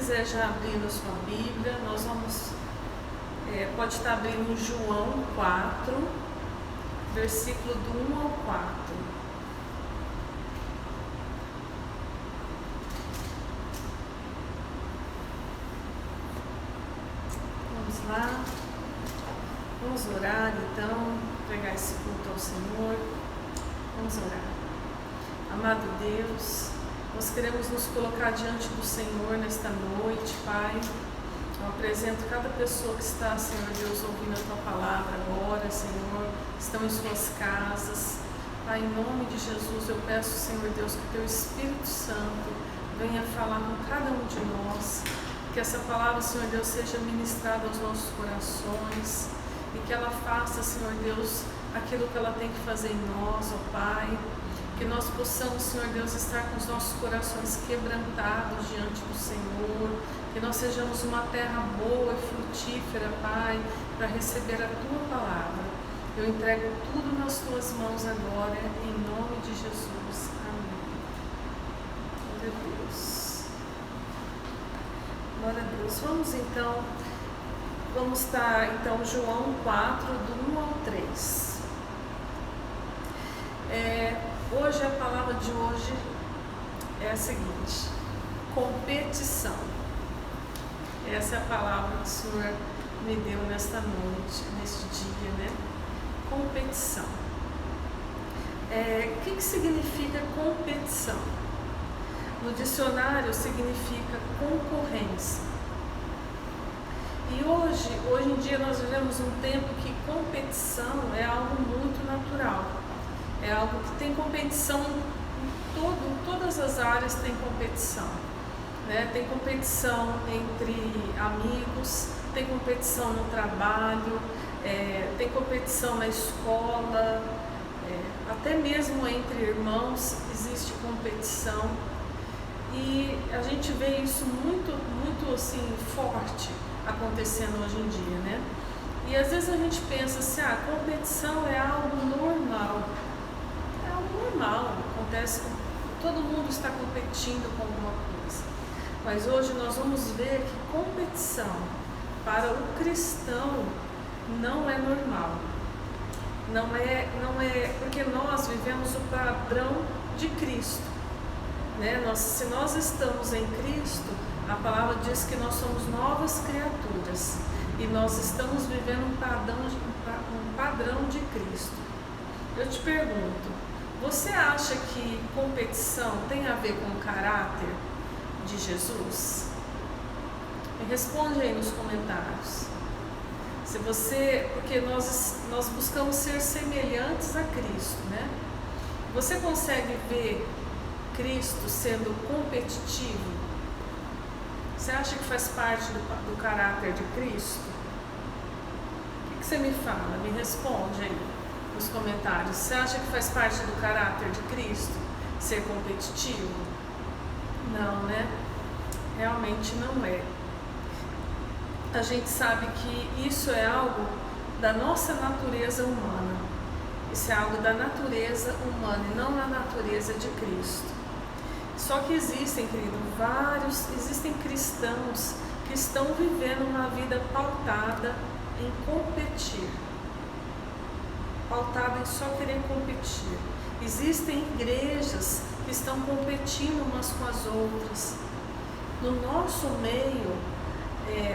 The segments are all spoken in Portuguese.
quiser já abrindo a sua Bíblia, nós vamos, pode estar abrindo João 4, versículo do 1 ao 4. Vamos lá, vamos orar então, entregar esse culto ao Senhor. Vamos orar. Amado Deus, nós queremos nos colocar diante do Senhor nesta noite, Pai. Eu apresento cada pessoa que está, Senhor Deus, ouvindo a Tua palavra agora, Senhor, estão em suas casas. Pai, em nome de Jesus, eu peço, Senhor Deus, que Teu Espírito Santo venha falar com cada um de nós, que essa palavra, Senhor Deus, seja ministrada aos nossos corações e que ela faça, Senhor Deus, aquilo que ela tem que fazer em nós, ó Pai. Que nós possamos, Senhor Deus, estar com os nossos corações quebrantados diante do Senhor, que nós sejamos uma terra boa e frutífera, Pai, para receber a Tua palavra. Eu entrego tudo nas Tuas mãos agora, em nome de Jesus. Amém. Glória a Deus. Glória a Deus. Vamos estar então João 4, do 1 ao 3. Hoje, a palavra de hoje é a seguinte: competição. Essa é a palavra que o Senhor me deu nesta noite, neste dia, né? Competição. O que significa competição? No dicionário significa concorrência. E hoje em dia nós vivemos um tempo que competição é algo muito natural. É algo que tem competição em todas as áreas, tem competição, né? Tem competição entre amigos, tem competição no trabalho, tem competição na escola, até mesmo entre irmãos existe competição. E a gente vê isso muito assim, forte acontecendo hoje em dia, né? E às vezes a gente pensa assim, a competição é algo normal. Normal, acontece, todo mundo está competindo com alguma coisa, mas hoje nós vamos ver que competição para o cristão não é normal, não é porque nós vivemos o padrão de Cristo, né? Se nós estamos em Cristo, a palavra diz que nós somos novas criaturas e nós estamos vivendo um padrão de Cristo. Eu te pergunto, você acha que competição tem a ver com o caráter de Jesus? Me responde aí nos comentários. Porque nós buscamos ser semelhantes a Cristo, né? Você consegue ver Cristo sendo competitivo? Você acha que faz parte do caráter de Cristo? O que você me fala? Me responde aí nos comentários. Você acha que faz parte do caráter de Cristo ser competitivo? Não, né? Realmente não é. A gente sabe que isso é algo da nossa natureza humana. Isso é algo da natureza humana e não da natureza de Cristo. Só que existem, querido, existem cristãos que estão vivendo uma vida pautada em competir. Pautada em só querer competir. Existem igrejas que estão competindo umas com as outras. No nosso meio,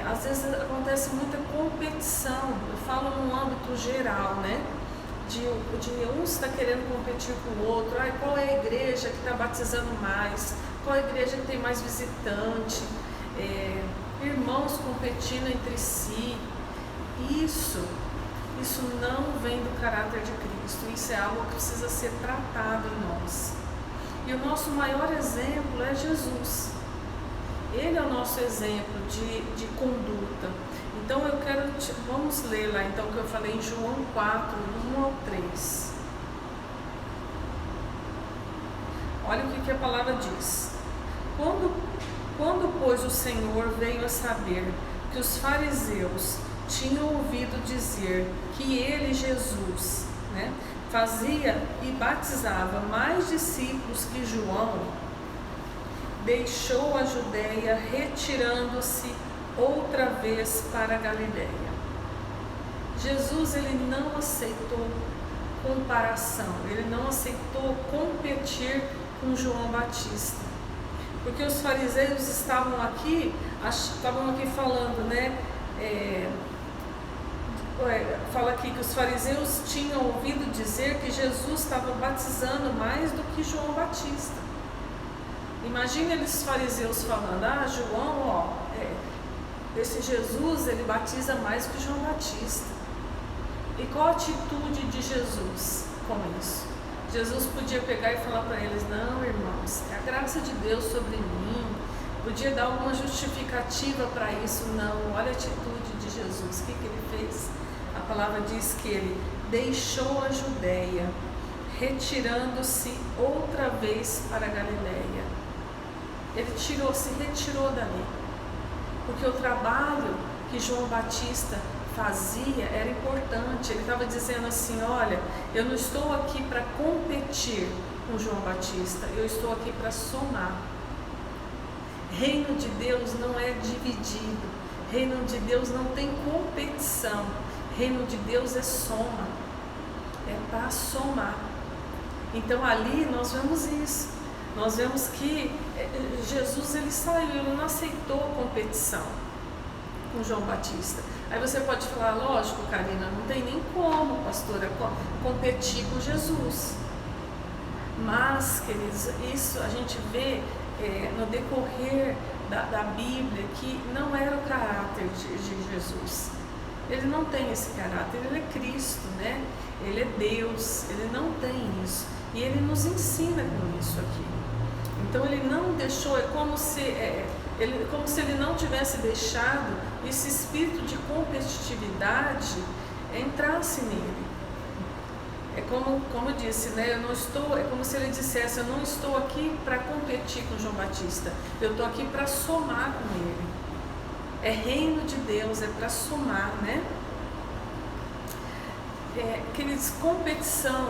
às vezes acontece muita competição. Eu falo num âmbito geral, né? De um está querendo competir com o outro. Qual é a igreja que está batizando mais? Qual é a igreja que tem mais visitante? Irmãos competindo entre si. Isso não vem do caráter de Cristo. Isso é algo que precisa ser tratado em nós. E o nosso maior exemplo é Jesus. Ele é o nosso exemplo de conduta. Então vamos ler lá então o que eu falei em João 4, do 1 ao 3. Olha o que a palavra diz. Quando, pois, o Senhor veio a saber que os fariseus tinham ouvido dizer que ele, Jesus, né, fazia e batizava mais discípulos que João, deixou a Judeia, retirando-se outra vez para a Galileia. Jesus, ele não aceitou comparação, ele não aceitou competir com João Batista, porque os fariseus estavam aqui falando, né? Fala aqui que os fariseus tinham ouvido dizer que Jesus estava batizando mais do que João Batista. Imagina eles fariseus falando: João, esse Jesus, ele batiza mais que João Batista. E qual a atitude de Jesus com isso? Jesus podia pegar e falar para eles: não, irmãos, é a graça de Deus sobre mim. Podia dar alguma justificativa para isso? Não, olha a atitude de Jesus. O que ele fez? A palavra diz que ele deixou a Judeia, retirando-se outra vez para a Galileia. Ele se retirou dali, porque o trabalho que João Batista fazia era importante. Ele estava dizendo assim: olha, eu não estou aqui para competir com João Batista, eu estou aqui para somar. Reino de Deus não é dividido, reino de Deus não tem competição, reino de Deus é soma, é para somar. Então ali nós vemos isso, nós vemos que Jesus, ele saiu, ele não aceitou competição com João Batista. Aí você pode falar: lógico, Karina, não tem nem como, pastora, competir com Jesus. Mas, queridos, isso a gente vê no decorrer da Bíblia que não era o caráter de Jesus. Ele não tem esse caráter, ele é Cristo, né? Ele é Deus, ele não tem isso. E ele nos ensina com isso aqui. Então ele não deixou, é como se ele não tivesse deixado esse espírito de competitividade entrasse nele. É como eu disse, né? É como se ele dissesse: eu não estou aqui para competir com João Batista, eu estou aqui para somar com ele. É reino de Deus, é para somar, né? Queridos, competição,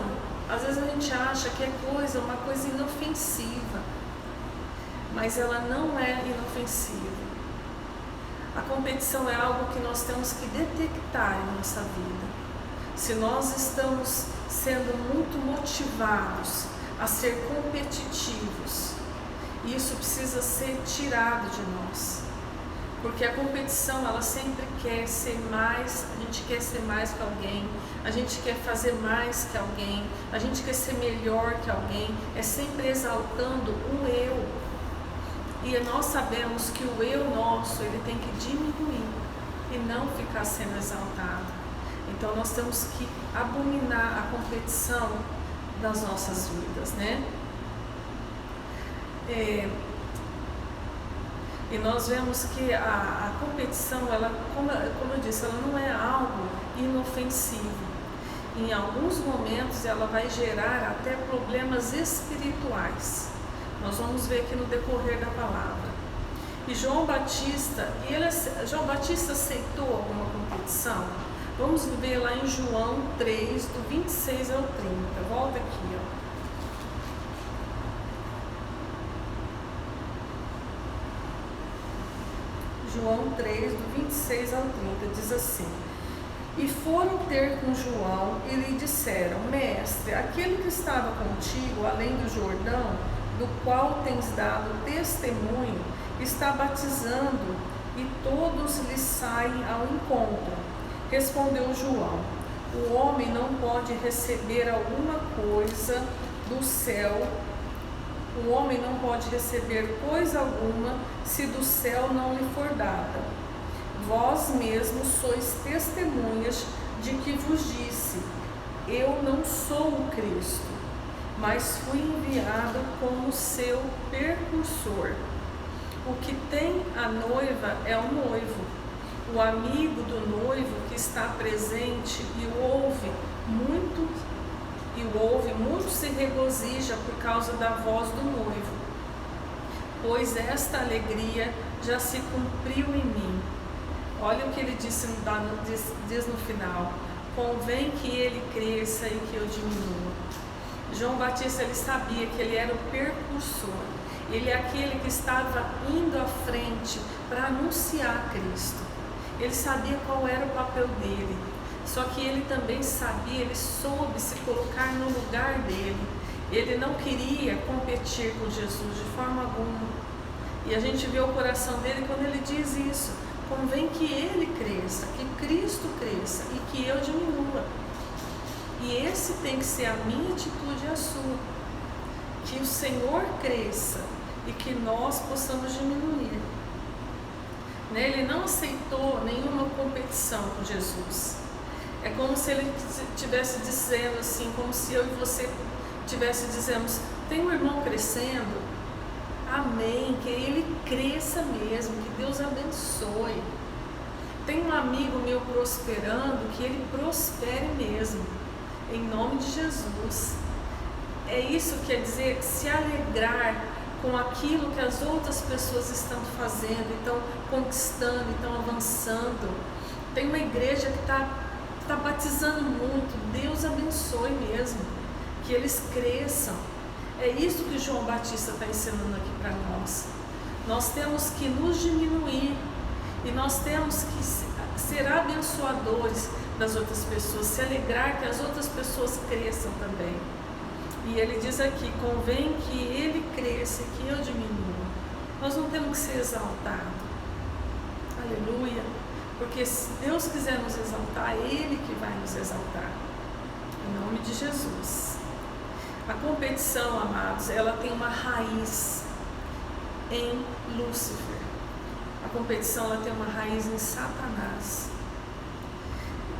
às vezes a gente acha que é uma coisa inofensiva, mas ela não é inofensiva. A competição é algo que nós temos que detectar em nossa vida. Se nós estamos sendo muito motivados a ser competitivos, isso precisa ser tirado de nós. Porque a competição, ela sempre quer ser mais, a gente quer ser mais que alguém, a gente quer fazer mais que alguém, a gente quer ser melhor que alguém, é sempre exaltando o eu. E nós sabemos que o eu nosso, ele tem que diminuir e não ficar sendo exaltado. Então nós temos que abominar a competição das nossas vidas, né? E nós vemos que a competição, ela, como eu disse, ela não é algo inofensivo. Em alguns momentos ela vai gerar até problemas espirituais. Nós vamos ver aqui no decorrer da palavra. E João Batista aceitou alguma competição? Vamos ver lá em João 3, do 26 ao 30. Volta aqui, ó. João 3, do 26 ao 30, diz assim: e foram ter com João e lhe disseram: mestre, aquele que estava contigo além do Jordão, do qual tens dado testemunho, está batizando, e todos lhe saem ao encontro. Respondeu João: o homem não pode receber alguma coisa do céu, o homem não pode receber coisa alguma se do céu não lhe for dada. Vós mesmos sois testemunhas de que vos disse: eu não sou o Cristo, mas fui enviado como seu precursor. O que tem a noiva é o noivo. O amigo do noivo que está presente e o ouve muito se regozija por causa da voz do noivo, pois esta alegria já se cumpriu em mim. Olha o que ele diz no final: convém que ele cresça e que eu diminua. João Batista, ele sabia que ele era o precursor. Ele é aquele que estava indo à frente para anunciar Cristo. Ele sabia qual era o papel dele, só que ele também sabia, ele soube se colocar no lugar dele. Ele não queria competir com Jesus de forma alguma. E a gente vê o coração dele quando ele diz isso: convém que ele cresça, que Cristo cresça e que eu diminua. E esse tem que ser a minha atitude e a sua. Que o Senhor cresça e que nós possamos diminuir. Ele não aceitou nenhuma competição com Jesus. É como se ele estivesse dizendo assim, como se eu e você estivesse dizendo: tem um irmão crescendo? Amém, que ele cresça mesmo, que Deus abençoe. Tem um amigo meu prosperando, que ele prospere mesmo, em nome de Jesus. É isso que quer dizer, se alegrar com aquilo que as outras pessoas estão fazendo, estão conquistando, estão avançando. Tem uma igreja que está batizando muito. Deus abençoe mesmo, que eles cresçam. É isso que João Batista está ensinando aqui para nós. Nós temos que nos diminuir e nós temos que ser abençoadores das outras pessoas, se alegrar que as outras pessoas cresçam também. E ele diz aqui: convém que ele cresça e que eu diminua. Nós não temos que ser exaltados. Aleluia. Porque se Deus quiser nos exaltar, é Ele que vai nos exaltar. Em nome de Jesus. A competição, amados, ela tem uma raiz em Lúcifer. A competição, ela tem uma raiz em Satanás.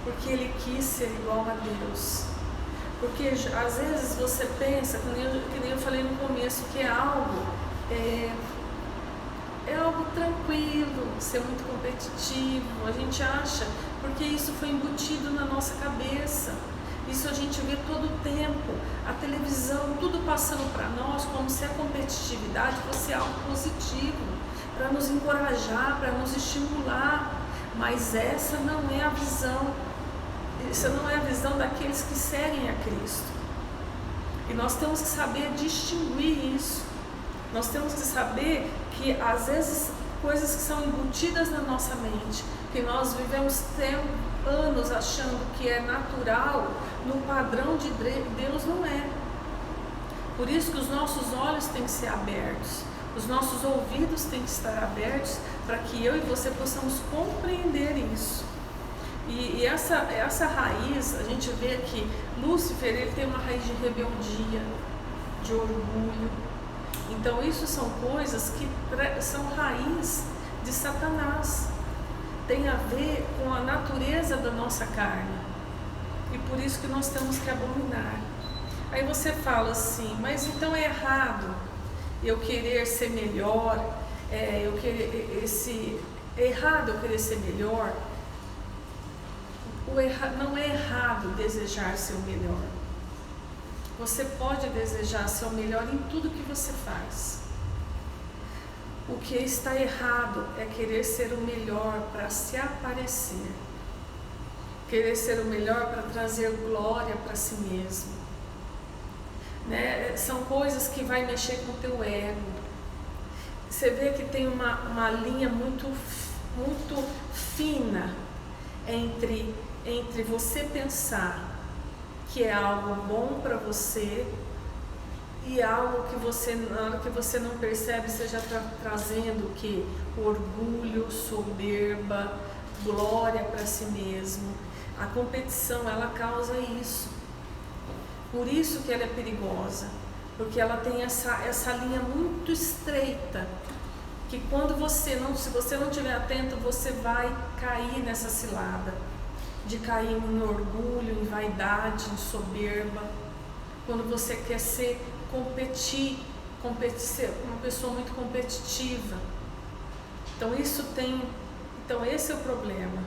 Porque ele quis ser igual a Deus. Porque às vezes você pensa, que nem eu falei no começo, que é algo tranquilo, ser muito competitivo. A gente acha, porque isso foi embutido na nossa cabeça. Isso a gente vê todo o tempo, a televisão, tudo passando para nós como se a competitividade fosse algo positivo, para nos encorajar, para nos estimular. Mas essa não é a visão. Essa não é a visão daqueles que seguem a Cristo. E nós temos que saber distinguir isso. Nós temos que saber que às vezes coisas que são embutidas na nossa mente, que nós vivemos anos achando que é natural, no padrão de Deus não é. Por isso que os nossos olhos têm que ser abertos, os nossos ouvidos têm que estar abertos, para que eu e você possamos compreender isso. E essa raiz, a gente vê que Lúcifer, ele tem uma raiz de rebeldia, de orgulho. Então isso são coisas que são raiz de Satanás. Tem a ver com a natureza da nossa carne. E por isso que nós temos que abominar. Aí você fala assim: mas então é errado eu querer ser melhor, é errado eu querer ser melhor. Não é errado desejar ser o melhor. Você pode desejar ser o melhor em tudo que você faz. O que está errado é querer ser o melhor para se aparecer. Querer ser o melhor para trazer glória para si mesmo. São coisas que vai mexer com o teu ego. Você vê que tem uma linha muito fina entre você pensar que é algo bom para você e algo que você, na hora que você não percebe, você já está trazendo o que? Orgulho, soberba, glória para si mesmo. A competição, ela causa isso. Por isso que ela é perigosa, porque ela tem essa linha muito estreita, que se você não estiver atento, você vai cair nessa cilada, de cair em orgulho, em vaidade, em soberba. Quando você quer ser ser uma pessoa muito competitiva. Então esse é o problema,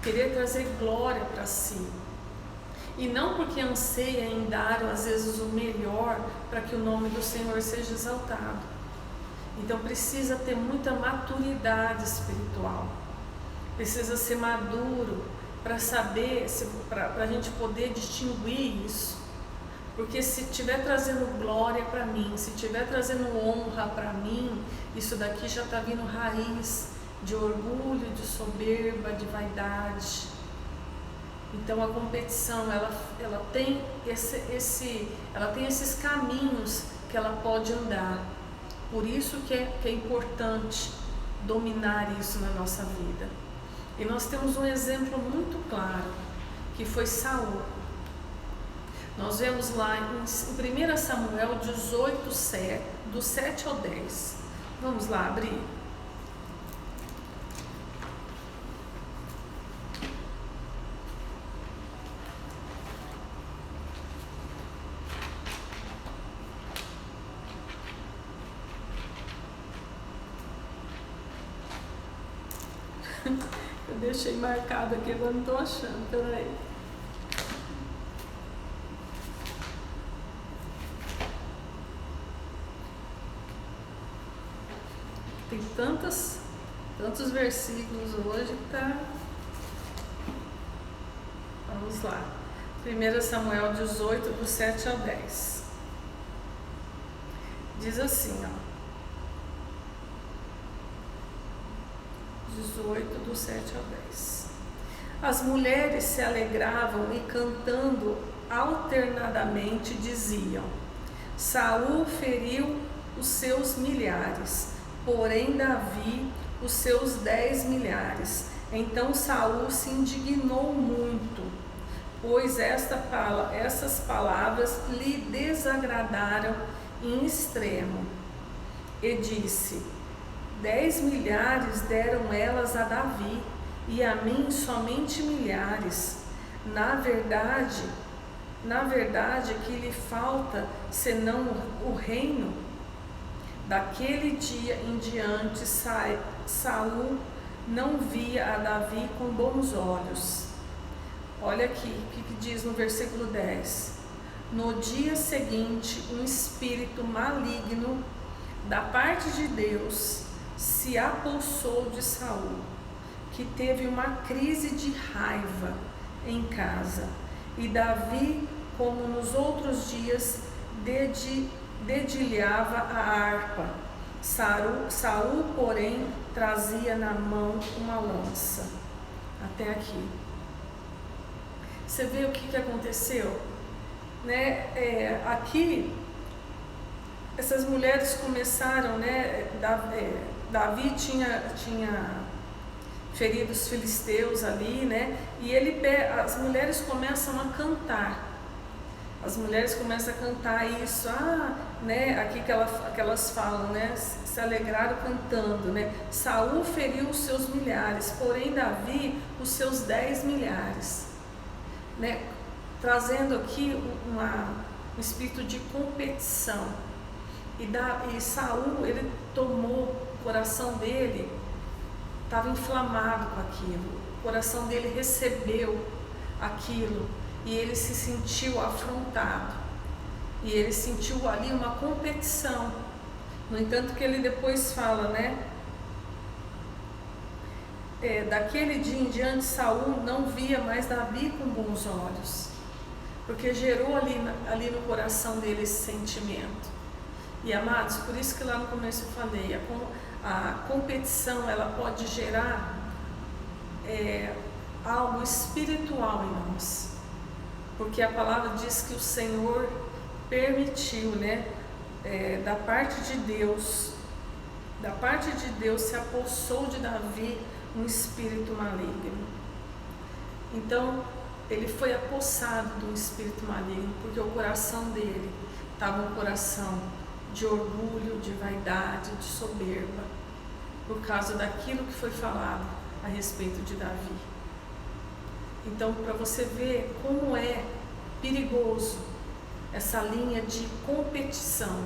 querer trazer glória para si. E não porque anseia em dar, às vezes, o melhor para que o nome do Senhor seja exaltado. Então precisa ter muita maturidade espiritual. Precisa ser maduro para saber, para a gente poder distinguir isso. Porque se estiver trazendo glória para mim, se estiver trazendo honra para mim, isso daqui já está vindo raiz de orgulho, de soberba, de vaidade. Então a competição ela tem ela tem esses caminhos que ela pode andar. Por isso que é importante dominar isso na nossa vida. E nós temos um exemplo muito claro, que foi Saul. Nós vemos lá em 1 Samuel 18, do 7 ao 10. Vamos lá abrir. Eu deixei marcado aqui, agora não estou achando, peraí. Tem tantos versículos hoje que tá... Vamos lá. 1 Samuel 18, do 7 ao 10. Diz assim, ó. 18, do 7 ao 10. As mulheres se alegravam e cantando alternadamente diziam: Saul feriu os seus milhares, porém Davi os seus 10 milhares. Então Saul se indignou muito, pois essas palavras lhe desagradaram em extremo, e disse: 10 milhares deram elas a Davi, e a mim somente milhares. Na verdade, que lhe falta senão o reino? Daquele dia em diante, Saul não via a Davi com bons olhos. Olha aqui o que diz no versículo 10. No dia seguinte, um espírito maligno da parte de Deus se apossou de Saul, que teve uma crise de raiva em casa. E Davi, como nos outros dias, dedilhava a harpa. Saul, porém, trazia na mão uma lança. Até aqui. Você vê o que aconteceu? Né? Aqui, essas mulheres começaram, né? Davi tinha ferido os filisteus ali, né? E as mulheres começam a cantar. As mulheres começam a cantar isso, né? Aqui que elas falam, né? Se alegraram cantando, né? Saul feriu os seus milhares, porém Davi os seus 10 milhares, né? Trazendo aqui um espírito de competição. E Saul, ele tomou, o coração dele estava inflamado com aquilo, o coração dele recebeu aquilo e ele se sentiu afrontado, e ele sentiu ali uma competição. No entanto, que ele depois fala, né? Daquele dia em diante, Saul não via mais Davi com bons olhos, porque gerou ali no coração dele esse sentimento. E amados, por isso que lá no começo eu falei, a competição ela pode gerar algo espiritual em nós, porque a palavra diz que o Senhor permitiu, né, da parte de Deus se apossou de Davi um espírito maligno. Então ele foi apossado de um espírito maligno, porque o coração dele estava um coração de orgulho, de vaidade, de soberba, por causa daquilo que foi falado a respeito de Davi. Então, para você ver como é perigoso essa linha de competição,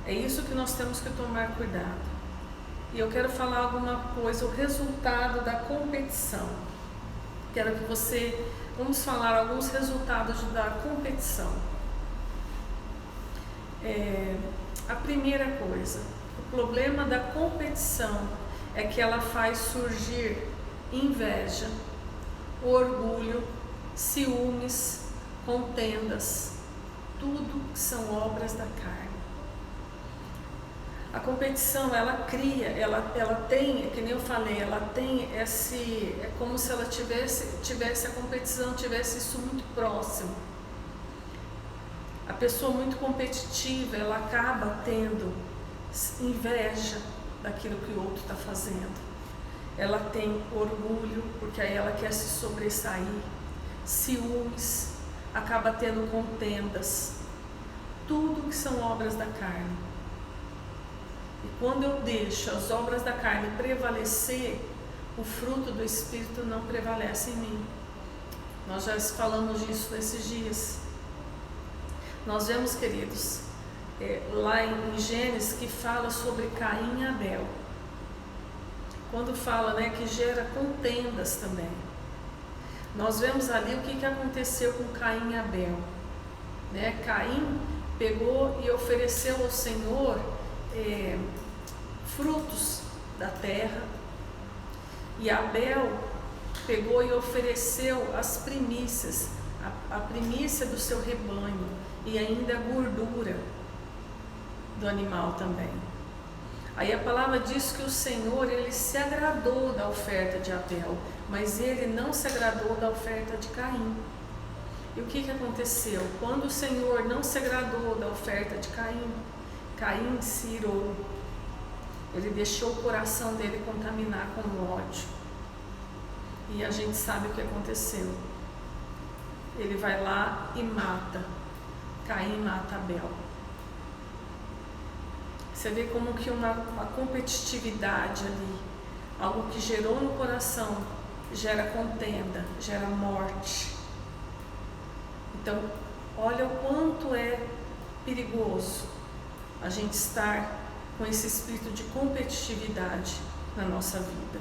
é isso que nós temos que tomar cuidado. E eu quero falar alguma coisa, o resultado da competição. Quero que vamos falar alguns resultados da competição. A primeira coisa, o problema da competição é que ela faz surgir inveja, orgulho, ciúmes, contendas, tudo que são obras da carne. A competição, ela cria, ela tem, que nem eu falei, ela tem esse, é como se ela tivesse a competição, tivesse isso muito próximo. A pessoa muito competitiva, ela acaba tendo inveja daquilo que o outro está fazendo. Ela tem orgulho, porque aí ela quer se sobressair. Ciúmes, acaba tendo contendas. Tudo que são obras da carne. E quando eu deixo as obras da carne prevalecer, o fruto do Espírito não prevalece em mim. Nós já falamos disso nesses dias. Nós vemos, queridos, lá em Gênesis, que fala sobre Caim e Abel. Quando fala, né, que gera contendas também. Nós vemos ali o que aconteceu com Caim e Abel. Né? Caim pegou e ofereceu ao Senhor frutos da terra, e Abel pegou e ofereceu as primícias, a primícia do seu rebanho, e ainda a gordura do animal também. Aí a palavra diz que o Senhor, ele se agradou da oferta de Abel, mas ele não se agradou da oferta de Caim. E o que aconteceu? Quando o Senhor não se agradou da oferta de Caim, Caim se irou. Ele deixou o coração dele contaminar com ódio. E a gente sabe o que aconteceu. Ele vai lá e mata. Caim mata Abel. Você vê como que uma competitividade ali, algo que gerou no coração, gera contenda, gera morte. Então, olha o quanto é perigoso a gente estar com esse espírito de competitividade na nossa vida.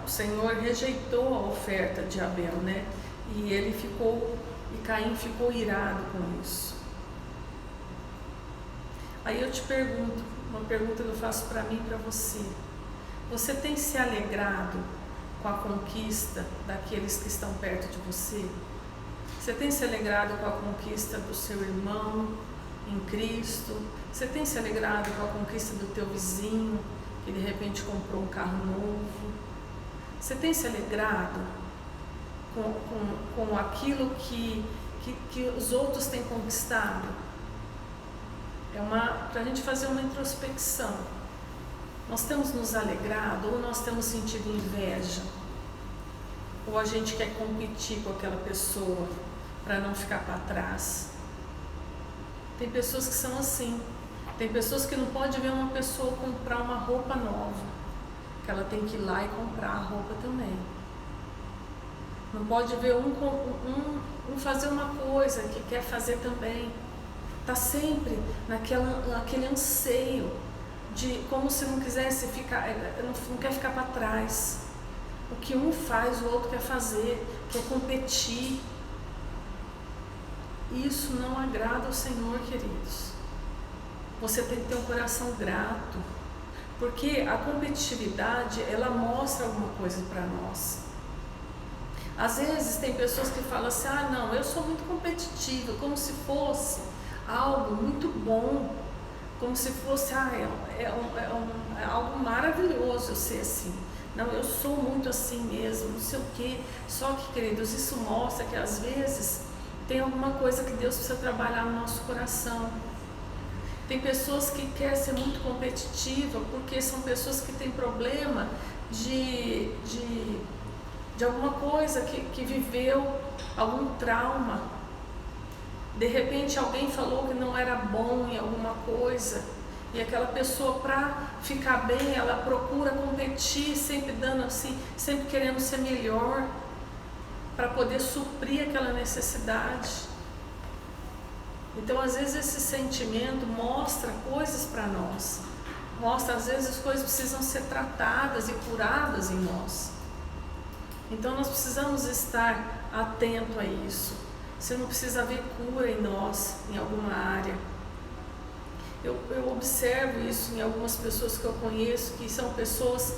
O Senhor rejeitou a oferta de Abel, né? E Caim ficou irado com isso. Aí eu te pergunto, uma pergunta que eu faço para mim e para você. Você tem se alegrado com a conquista daqueles que estão perto de você? Você tem se alegrado com a conquista do seu irmão em Cristo? Você tem se alegrado com a conquista do teu vizinho, que de repente comprou um carro novo? Você tem se alegrado com aquilo que os outros têm conquistado? Para a gente fazer uma introspecção. Nós temos nos alegrado ou nós temos sentido inveja? Ou a gente quer competir com aquela pessoa para não ficar para trás? Tem pessoas que são assim. Tem pessoas que não podem ver uma pessoa comprar uma roupa nova, que ela tem que ir lá e comprar a roupa também. Não pode ver um fazer uma coisa que quer fazer também. Está sempre naquele anseio de como se não quisesse ficar, não quer ficar para trás. O que um faz, o outro quer fazer, quer competir. Isso não agrada ao Senhor, queridos. Você tem que ter um coração grato, porque a competitividade, ela mostra alguma coisa para nós. Às vezes tem pessoas que falam assim, não, eu sou muito competitiva, como se fosse algo muito bom, como se fosse algo maravilhoso eu ser assim. Não, eu sou muito assim mesmo, não sei o quê. Só que, queridos, isso mostra que às vezes tem alguma coisa que Deus precisa trabalhar no nosso coração. Tem pessoas que querem ser muito competitiva porque são pessoas que têm problema de alguma coisa que viveu, algum trauma. De repente alguém falou que não era bom em alguma coisa, e aquela pessoa, para ficar bem, ela procura competir, sempre dando assim, sempre querendo ser melhor, para poder suprir aquela necessidade. Então, às vezes, esse sentimento mostra coisas para nós, mostra, às vezes, coisas precisam ser tratadas e curadas em nós. Então, nós precisamos estar atentos a isso. Você não precisa ver cura em nós, em alguma área. Eu observo isso em algumas pessoas que eu conheço, que são pessoas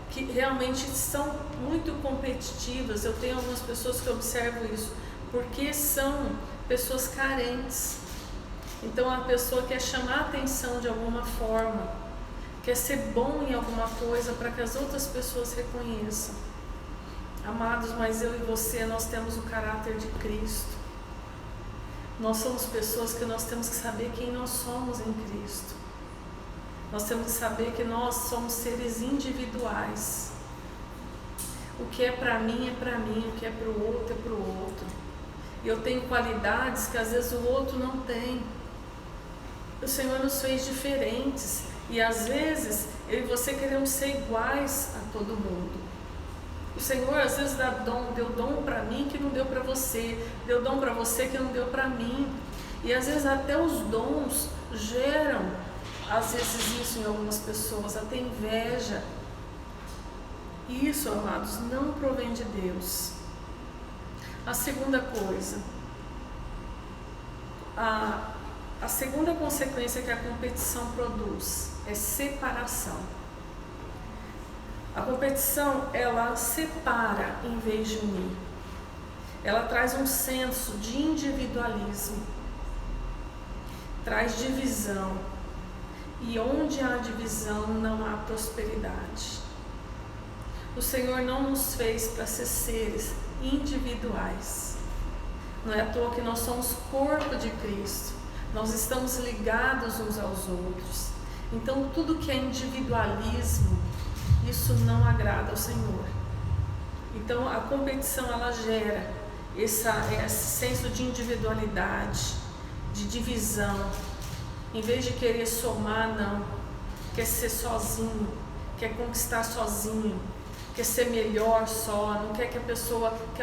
que realmente são muito competitivas. Eu tenho algumas pessoas que observo isso, porque são pessoas carentes. Então a pessoa quer chamar a atenção de alguma forma, quer ser bom em alguma coisa para que as outras pessoas reconheçam. Amados, mas eu e você, nós temos o caráter de Cristo. Nós somos pessoas que nós temos que saber quem nós somos em Cristo. Nós temos que saber que nós somos seres individuais. O que é para mim é para mim, o que é para o outro é para o outro. E eu tenho qualidades que às vezes o outro não tem. O Senhor nos fez diferentes e às vezes eu e você queremos ser iguais a todo mundo. O Senhor às vezes deu dom para mim que não deu para você, deu dom para você que não deu para mim. E às vezes até os dons geram, às vezes isso em algumas pessoas, até inveja. E isso, amados, não provém de Deus. A segunda coisa, a segunda consequência que a competição produz é separação. A competição, ela separa em vez de unir. Ela traz um senso de individualismo, traz divisão. E onde há divisão, não há prosperidade. O Senhor não nos fez para ser seres individuais. Não é à toa que nós somos corpo de Cristo. Nós estamos ligados uns aos outros. Então, tudo que é individualismo, isso não agrada ao Senhor. Então, a competição, ela gera esse senso de individualidade, de divisão. Em vez de querer somar, não. Quer ser sozinho, quer conquistar sozinho, quer ser melhor só, não quer que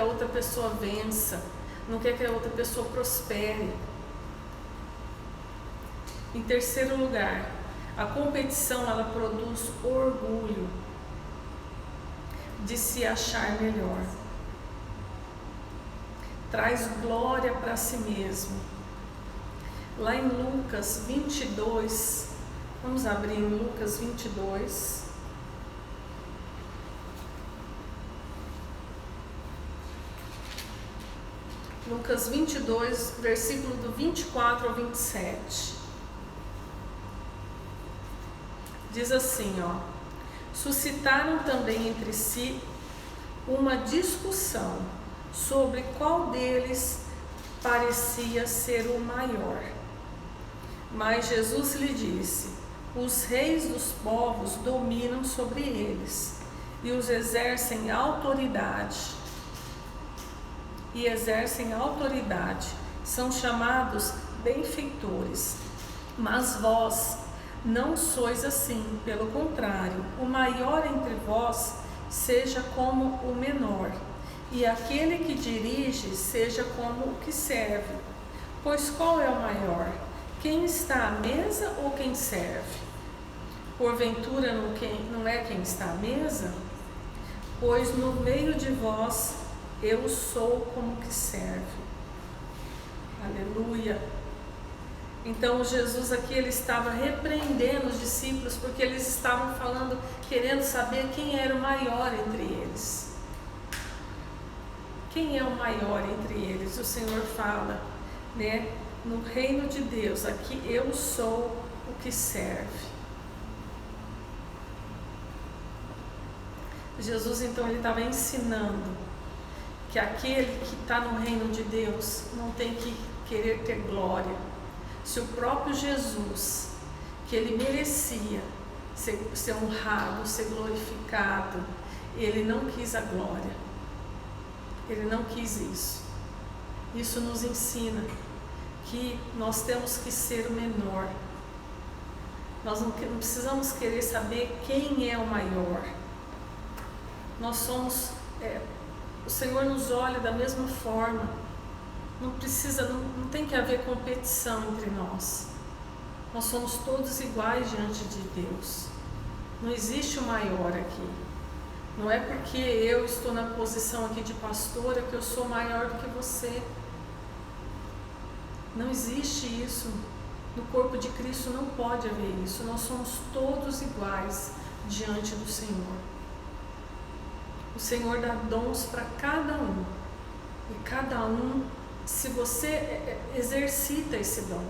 a outra pessoa vença, não quer que a outra pessoa prospere. Em terceiro lugar, a competição, ela produz orgulho de se achar melhor. Traz glória para si mesmo. Lá em Lucas 22, vamos abrir em Lucas 22. Lucas 22, versículo do 24 ao 27. Diz assim, suscitaram também entre si uma discussão sobre qual deles parecia ser o maior. Mas Jesus lhe disse: os reis dos povos dominam sobre eles e os exercem autoridade. São chamados benfeitores. Mas vós não sois assim, pelo contrário, o maior entre vós seja como o menor, e aquele que dirige seja como o que serve. Pois qual é o maior? Quem está à mesa ou quem serve? Porventura não é quem está à mesa? Pois no meio de vós eu sou como que serve. Aleluia! Então Jesus aqui, ele estava repreendendo os discípulos porque eles estavam falando, querendo saber quem era o maior entre eles. Quem é o maior entre eles? O Senhor fala, né? No reino de Deus, aqui eu sou o que serve. Jesus então, ele estava ensinando que aquele que está no reino de Deus não tem que querer ter glória. Se o próprio Jesus, que ele merecia ser honrado, ser glorificado, ele não quis a glória, ele não quis isso. Isso nos ensina que nós temos que ser o menor. Nós não precisamos querer saber quem é o maior. Nós somos, o Senhor nos olha da mesma forma. Não tem que haver competição entre nós. Nós somos todos iguais diante de Deus. Não existe o maior aqui. Não é porque eu estou na posição aqui de pastora que eu sou maior do que você. Não existe isso. No corpo de Cristo não pode haver isso. Nós somos todos iguais diante do Senhor. O Senhor dá dons para cada um. E cada um se você exercita esse dom.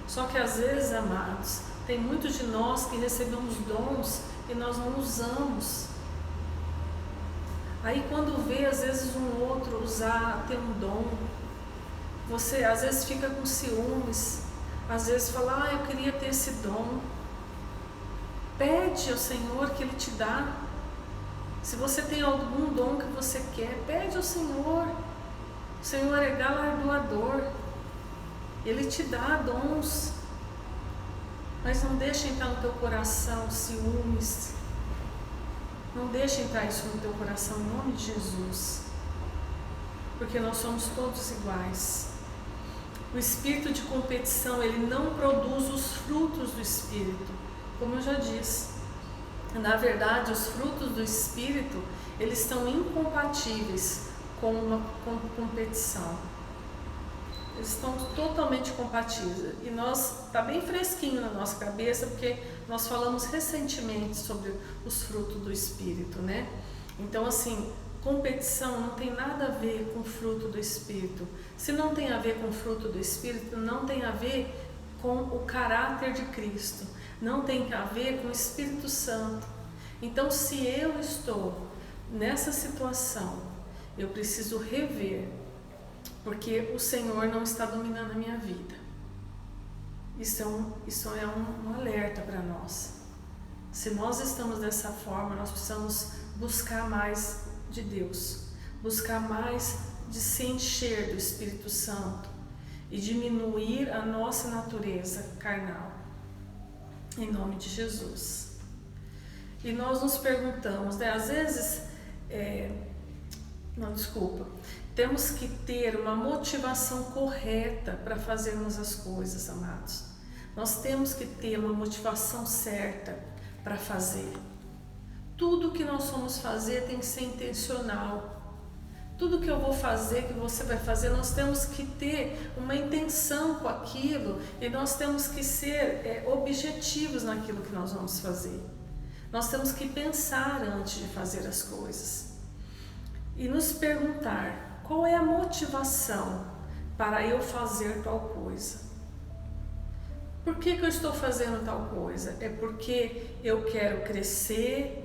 Só que às vezes, amados, tem muitos de nós que recebemos dons e nós não usamos. Aí quando vê às vezes um outro usar, ter um dom, você às vezes fica com ciúmes, às vezes fala, eu queria ter esse dom. Pede ao Senhor que Ele te dá. Se você tem algum dom que você quer, pede ao Senhor. O Senhor é galardoador. Ele te dá dons. Mas não deixa entrar no teu coração ciúmes. Não deixa entrar isso no teu coração em nome de Jesus. Porque nós somos todos iguais. O espírito de competição, ele não produz os frutos do Espírito. Como eu já disse. Na verdade, os frutos do Espírito, eles estão incompatíveis com competição. Eles estão totalmente compatíveis. E está bem fresquinho na nossa cabeça, porque nós falamos recentemente sobre os frutos do Espírito, né? Então, assim, competição não tem nada a ver com o fruto do Espírito. Se não tem a ver com o fruto do Espírito, não tem a ver com o caráter de Cristo. Não tem a ver com o Espírito Santo. Então, se eu estou nessa situação, eu preciso rever, porque o Senhor não está dominando a minha vida. Isso é um alerta para nós. Se nós estamos dessa forma, nós precisamos buscar mais de Deus, buscar mais de se encher do Espírito Santo e diminuir a nossa natureza carnal, em nome de Jesus. E nós nos perguntamos, né? Às vezes, temos que ter uma motivação correta para fazermos as coisas, amados. Nós temos que ter uma motivação certa para fazer. Tudo que nós vamos fazer tem que ser intencional. Tudo que eu vou fazer, que você vai fazer, nós temos que ter uma intenção com aquilo e nós temos que ser objetivos naquilo que nós vamos fazer. Nós temos que pensar antes de fazer as coisas e nos perguntar qual é a motivação para eu fazer tal coisa. Por que eu estou fazendo tal coisa? É porque eu quero crescer,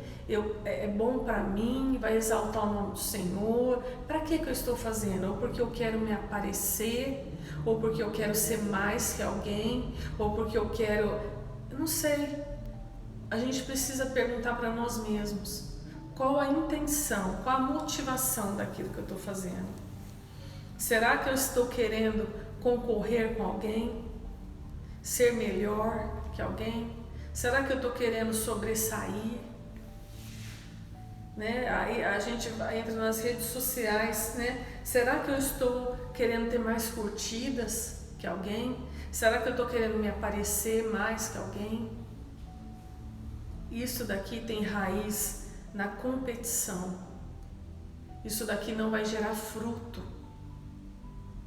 é bom para mim, vai exaltar o nome do Senhor. Para que eu estou fazendo? Ou porque eu quero me aparecer, ou porque eu quero ser mais que alguém, ou porque eu quero... Eu não sei. A gente precisa perguntar para nós mesmos qual a intenção, qual a motivação daquilo que eu estou fazendo. Será que eu estou querendo concorrer com alguém? Ser melhor que alguém? Será que eu estou querendo sobressair? Né? Aí a gente entra nas redes sociais, né? Será que eu estou querendo ter mais curtidas que alguém? Será que eu estou querendo me aparecer mais que alguém? Isso daqui tem raiz na competição. Isso daqui não vai gerar fruto.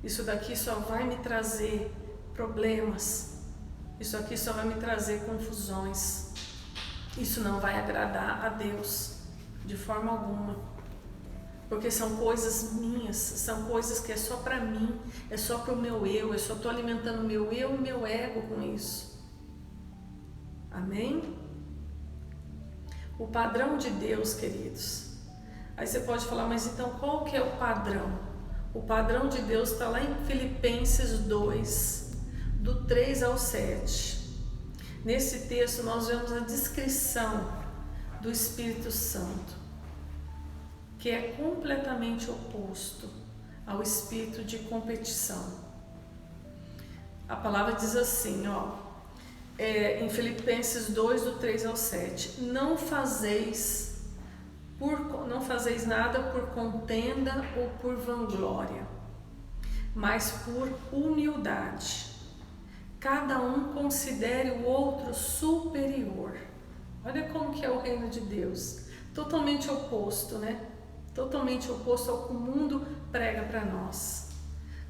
Isso daqui só vai me trazer problemas. Isso aqui só vai me trazer confusões. Isso não vai agradar a Deus de forma alguma. Porque são coisas minhas, são coisas que é só para mim, é só para o meu eu só estou alimentando o meu eu e meu ego com isso. Amém? O padrão de Deus, queridos. Aí você pode falar, mas então qual que é o padrão? O padrão de Deus está lá em Filipenses 2, do 3 ao 7. Nesse texto nós vemos a descrição do Espírito Santo, que é completamente oposto ao espírito de competição. A palavra diz assim, em Filipenses 2, do 3 ao 7, não fazeis nada por contenda ou por vanglória, mas por humildade. Cada um considere o outro superior. Olha como que é o reino de Deus. Totalmente oposto, né? Totalmente oposto ao que o mundo prega para nós.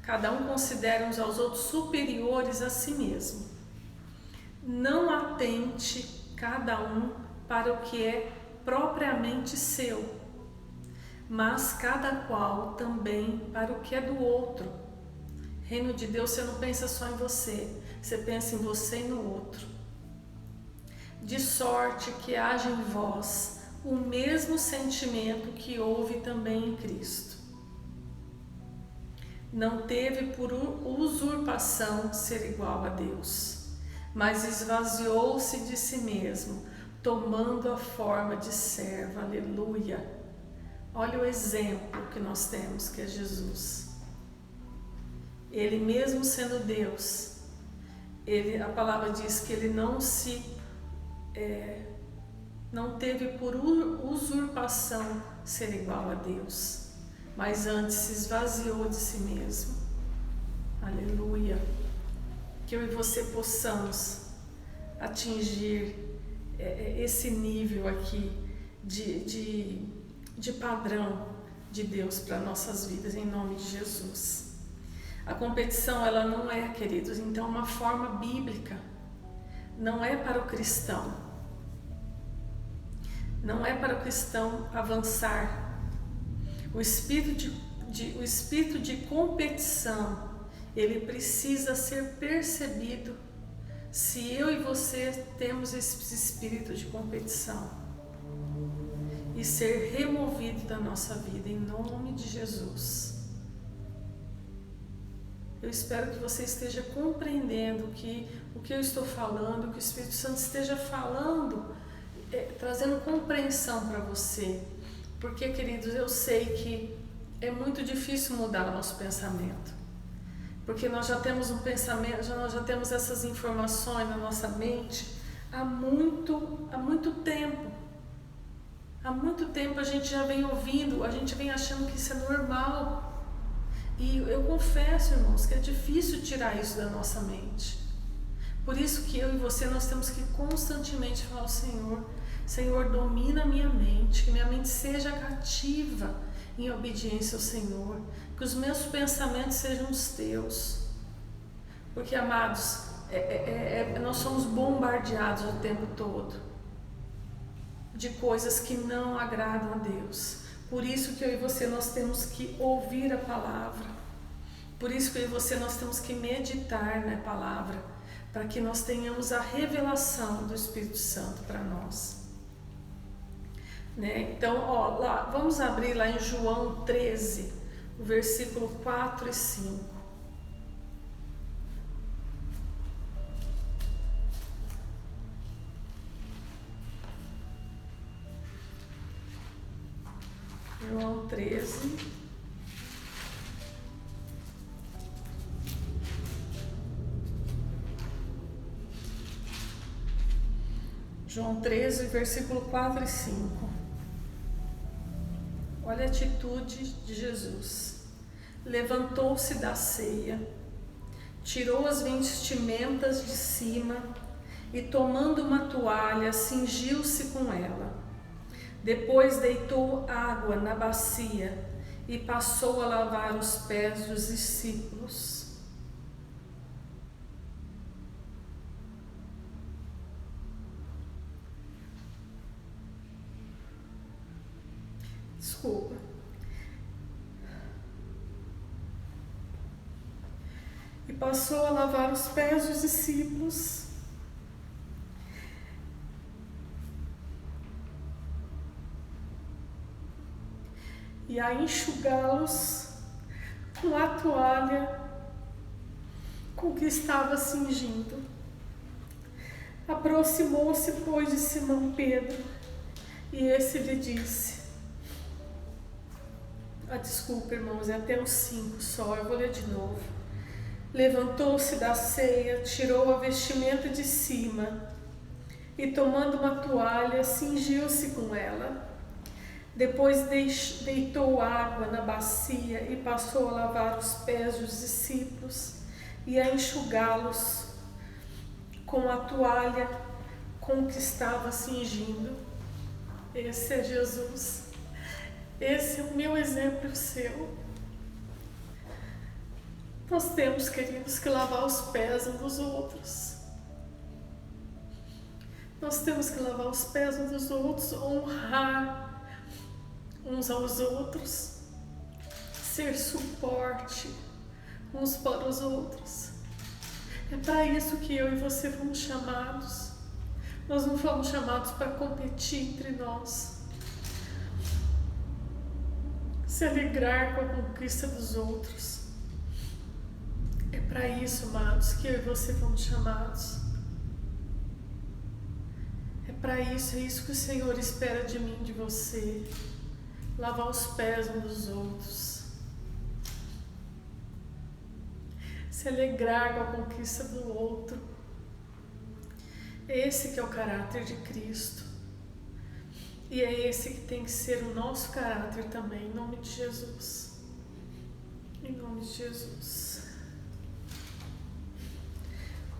Cada um considera uns aos outros superiores a si mesmo. Não atente cada um para o que é propriamente seu, mas cada qual também para o que é do outro. Reino de Deus, você não pensa só em você, você pensa em você e no outro. De sorte que haja em vós o mesmo sentimento que houve também em Cristo. Não teve por usurpação ser igual a Deus, mas esvaziou-se de si mesmo, tomando a forma de servo. Aleluia! Olha o exemplo que nós temos, que é Jesus. Ele mesmo sendo Deus, a palavra diz que ele não teve por usurpação ser igual a Deus, mas antes se esvaziou de si mesmo. Aleluia! Que eu e você possamos atingir esse nível aqui de padrão de Deus para nossas vidas, em nome de Jesus. A competição, ela não é, queridos, então uma forma bíblica, não é para o cristão, não é para o cristão avançar. O espírito de competição, ele precisa ser percebido se eu e você temos esse espírito de competição, e ser removido da nossa vida, em nome de Jesus. Eu espero que você esteja compreendendo que o que eu estou falando, que o Espírito Santo esteja falando, trazendo compreensão para você. Porque, queridos, eu sei que é muito difícil mudar o nosso pensamento. Porque nós já temos um pensamento, nós já temos essas informações na nossa mente há muito tempo. Há muito tempo a gente já vem ouvindo, a gente vem achando que isso é normal. E eu confesso, irmãos, que é difícil tirar isso da nossa mente. Por isso que eu e você, nós temos que constantemente falar ao Senhor: Senhor, domina a minha mente, que minha mente seja cativa em obediência ao Senhor, que os meus pensamentos sejam os teus. Porque, amados, nós somos bombardeados o tempo todo de coisas que não agradam a Deus. Por isso que eu e você, nós temos que ouvir a palavra. Por isso que eu e você, nós temos que meditar na palavra, para que nós tenhamos a revelação do Espírito Santo para nós. Né? Então, vamos abrir lá em João 13, o versículo 4 e 5. João 13, versículo 4 e 5. Olha a atitude de Jesus. Levantou-se da ceia, tirou as vestimentas de cima e, tomando uma toalha, cingiu-se com ela. Depois deitou água na bacia e passou a lavar os pés dos discípulos. Desculpa. E passou a lavar os pés dos discípulos. E a enxugá-los com a toalha com que estava cingindo. Aproximou-se, pois, de Simão Pedro, e esse lhe disse... desculpa, irmãos, é até o 5 só, eu vou ler de novo. Levantou-se da ceia, tirou a vestimenta de cima, e tomando uma toalha, cingiu-se com ela. Depois deitou água na bacia e passou a lavar os pés dos discípulos e a enxugá-los com a toalha com que estava cingindo. Esse é Jesus. Esse é o meu exemplo e o seu. Nós temos, queridos, que lavar os pés uns dos outros. Nós temos que lavar os pés uns dos outros, honrar uns aos outros, ser suporte uns para os outros. É para isso que eu e você fomos chamados. Nós não fomos chamados para competir entre nós, se alegrar com a conquista dos outros. É para isso, amados, que eu e você fomos chamados. É para isso, é isso que o Senhor espera de mim, de você. Lavar os pés uns dos outros. Se alegrar com a conquista do outro. Esse que é o caráter de Cristo. E é esse que tem que ser o nosso caráter também, em nome de Jesus. Em nome de Jesus.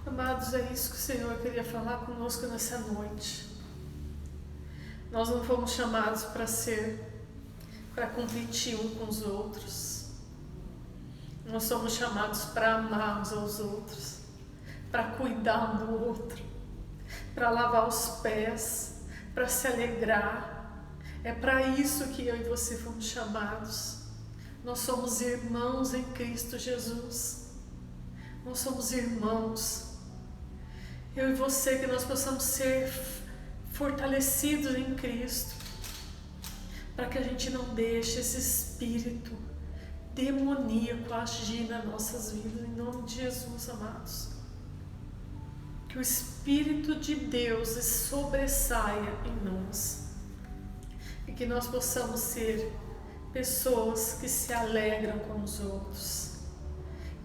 Amados, é isso que o Senhor queria falar conosco nessa noite. Nós não fomos chamados para competir uns com os outros. Nós somos chamados para amar uns aos outros, para cuidar um do outro, para lavar os pés, para se alegrar. É para isso que eu e você fomos chamados. Nós somos irmãos em Cristo Jesus. Nós somos irmãos. Eu e você, que nós possamos ser fortalecidos em Cristo, para que a gente não deixe esse espírito demoníaco agir nas nossas vidas, em nome de Jesus, amados. Que o Espírito de Deus sobressaia em nós e que nós possamos ser pessoas que se alegram com os outros,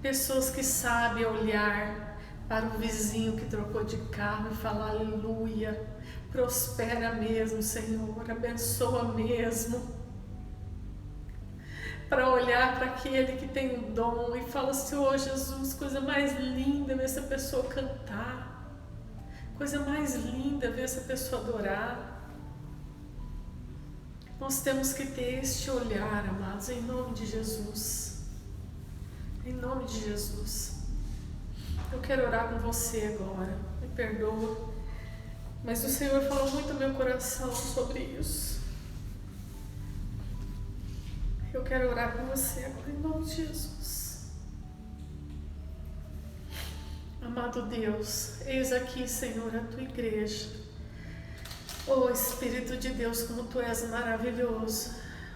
pessoas que sabem olhar para o vizinho que trocou de carro e falar: aleluia, prospera mesmo, Senhor, abençoa mesmo. Para olhar para aquele que tem um dom e fala assim: oh Jesus, coisa mais linda ver essa pessoa cantar, coisa mais linda ver essa pessoa adorar. Nós temos que ter este olhar, amados, em nome de Jesus. Em nome de Jesus. Eu quero orar com você agora, me perdoa, mas o Senhor falou muito no meu coração sobre isso. Eu quero orar com você agora, em nome de Jesus. Amado Deus, eis aqui, Senhor, a tua igreja. Oh Espírito de Deus, como tu és maravilhoso.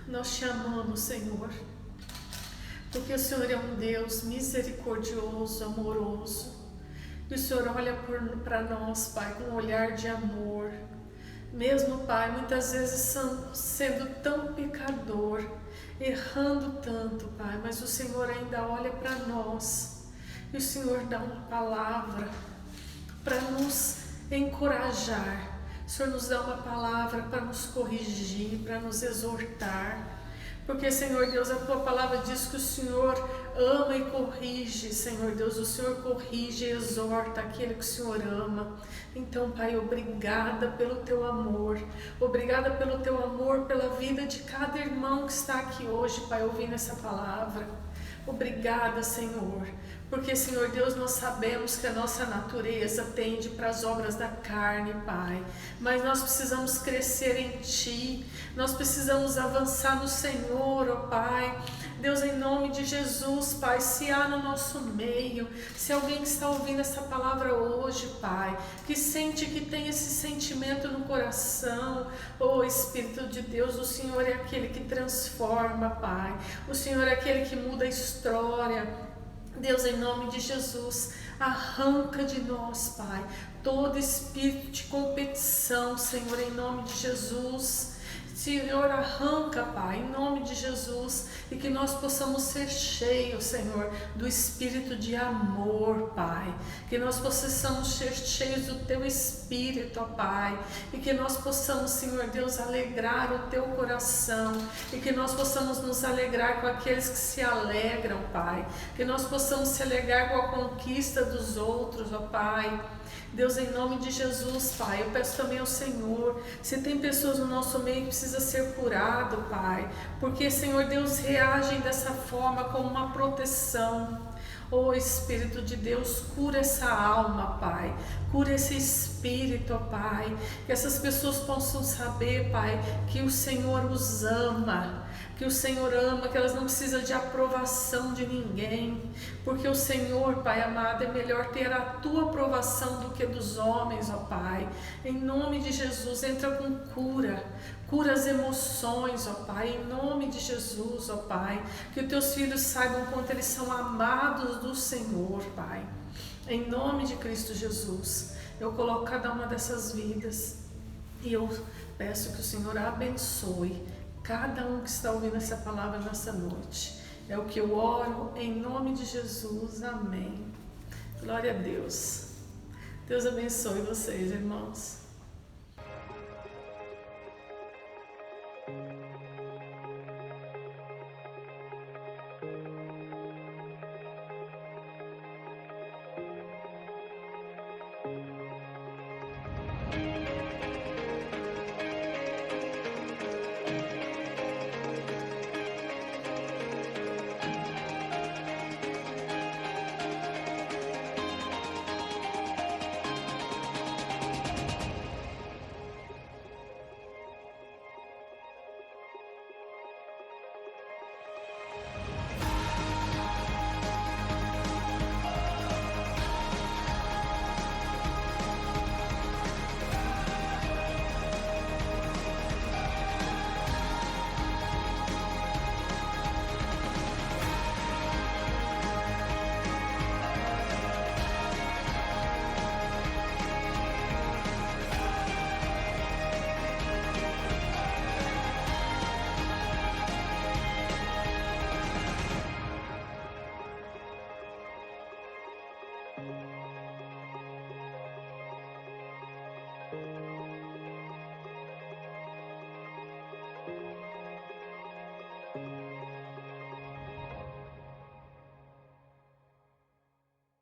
Nós te amamos, Senhor, porque o Senhor é um Deus misericordioso, amoroso. E o Senhor olha para nós, Pai, com um olhar de amor. Mesmo, Pai, muitas vezes sendo tão pecador, errando tanto, Pai, mas o Senhor ainda olha para nós e o Senhor dá uma palavra para nos encorajar. O Senhor nos dá uma palavra para nos corrigir, para nos exortar, porque, Senhor Deus, a tua palavra diz que o Senhor ama e corrige. Senhor Deus, o Senhor corrige e exorta aquele que o Senhor ama. Então, Pai, obrigada pelo teu amor, obrigada pelo teu amor, pela vida de cada irmão que está aqui hoje, Pai, ouvindo essa palavra. Obrigada, Senhor, porque, Senhor Deus, nós sabemos que a nossa natureza tende para as obras da carne, Pai, mas nós precisamos crescer em Ti, nós precisamos avançar no Senhor, ó Pai. Deus, em nome de Jesus, Pai, se há no nosso meio, se alguém que está ouvindo essa palavra hoje, Pai, que sente que tem esse sentimento no coração, oh Espírito de Deus, o Senhor é aquele que transforma, Pai, o Senhor é aquele que muda a história. Deus, em nome de Jesus, arranca de nós, Pai, todo espírito de competição, Senhor, em nome de Jesus. Senhor, arranca, Pai, em nome de Jesus, e que nós possamos ser cheios, Senhor, do Espírito de amor, Pai, que nós possamos ser cheios do Teu Espírito, ó Pai, e que nós possamos, Senhor Deus, alegrar o Teu coração, e que nós possamos nos alegrar com aqueles que se alegram, Pai, que nós possamos se alegrar com a conquista dos outros, ó Pai. Deus, em nome de Jesus, Pai, eu peço também ao Senhor, se tem pessoas no nosso meio que precisa ser curado, Pai, porque, Senhor Deus, reagem dessa forma como uma proteção. Oh Espírito de Deus, cura essa alma, Pai. Cura esse espírito, ó Pai. Que essas pessoas possam saber, Pai, que o Senhor os ama. Que o Senhor ama, que elas não precisam de aprovação de ninguém. Porque o Senhor, Pai amado, é melhor ter a tua aprovação do que dos homens, ó Pai. Em nome de Jesus, entra com cura. Cura as emoções, ó Pai, em nome de Jesus, ó Pai. Que os teus filhos saibam quanto eles são amados do Senhor, Pai. Em nome de Cristo Jesus, eu coloco cada uma dessas vidas e eu peço que o Senhor abençoe cada um que está ouvindo essa palavra nessa noite. É o que eu oro em nome de Jesus, amém. Glória a Deus. Deus abençoe vocês, irmãos.